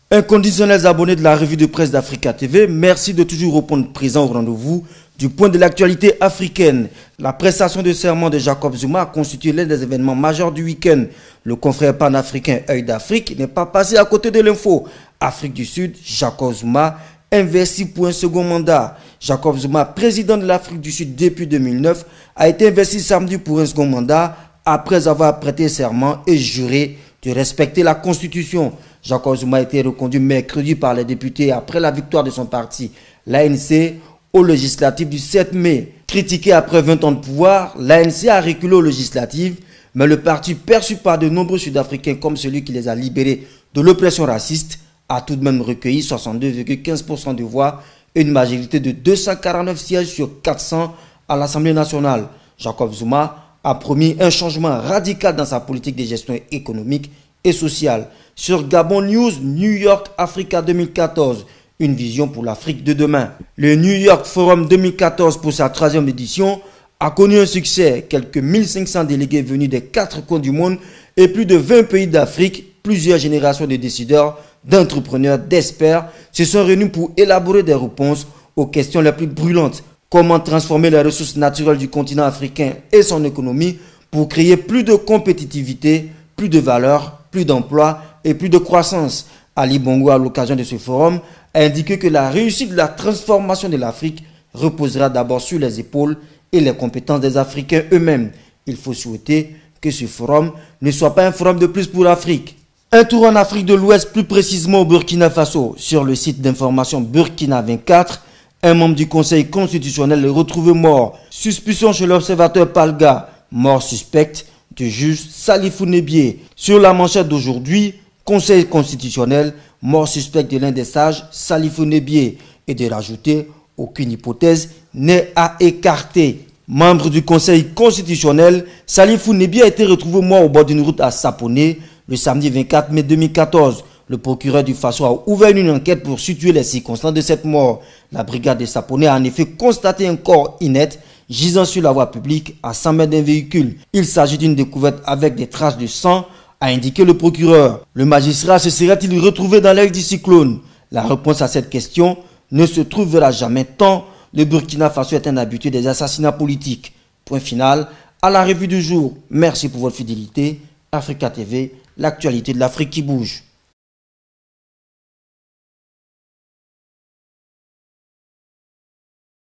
Inconditionnels abonnés de la revue de presse d'Africa TV, merci de toujours répondre présent au rendez-vous du point de l'actualité africaine. La prestation de serment de Jacob Zuma a constitué l'un des événements majeurs du week-end. Le confrère panafricain Œil d'Afrique n'est pas passé à côté de l'info. Afrique du Sud, Jacob Zuma investi pour un second mandat. Jacob Zuma, président de l'Afrique du Sud depuis 2009, a été investi samedi pour un second mandat après avoir prêté serment et juré de respecter la Constitution. Jacob Zuma a été reconduit mercredi par les députés après la victoire de son parti, l'ANC, aux législatives du 7 mai. Critiqué après 20 ans de pouvoir, l'ANC a reculé aux législatives, mais le parti perçu par de nombreux Sud-Africains comme celui qui les a libérés de l'oppression raciste a tout de même recueilli 62,15% de voix et une majorité de 249 sièges sur 400 à l'Assemblée nationale. Jacob Zuma a promis un changement radical dans sa politique de gestion économique et sociale. Sur Gabon News, New York Africa 2014, une vision pour l'Afrique de demain. Le New York Forum 2014 pour sa 3e édition a connu un succès. Quelques 1500 délégués venus des 4 coins du monde et plus de 20 pays d'Afrique, plusieurs générations de décideurs, d'entrepreneurs, d'experts se sont réunis pour élaborer des réponses aux questions les plus brûlantes. Comment transformer les ressources naturelles du continent africain et son économie pour créer plus de compétitivité, plus de valeur, plus d'emplois et plus de croissance. Ali Bongo, à l'occasion de ce forum, a indiqué que la réussite de la transformation de l'Afrique reposera d'abord sur les épaules et les compétences des Africains eux-mêmes. Il faut souhaiter que ce forum ne soit pas un forum de plus pour l'Afrique. Un tour en Afrique de l'Ouest, plus précisément au Burkina Faso. Sur le site d'information Burkina 24, un membre du Conseil constitutionnel est retrouvé mort. Suspicion chez l'observateur Palga, mort suspecte du juge Salifou Nebié. Sur la manchette d'aujourd'hui, Conseil constitutionnel, mort suspecte de l'un des sages, Salifou Nebié. Et de rajouter, aucune hypothèse n'est à écarter. Membre du Conseil constitutionnel, Salifou Nebié a été retrouvé mort au bord d'une route à Saponé le samedi 24 mai 2014. Le procureur du Faso a ouvert une enquête pour situer les circonstances de cette mort. La brigade de Saponé a en effet constaté un corps inerte gisant sur la voie publique à 100 mètres d'un véhicule. Il s'agit d'une découverte avec des traces de sang, a indiqué le procureur. Le magistrat se serait-il retrouvé dans l'œil du cyclone? La réponse à cette question ne se trouvera jamais tant le Burkina Faso est un habitué des assassinats politiques. Point final à la revue du jour. Merci pour votre fidélité. Africa TV, l'actualité de l'Afrique qui bouge.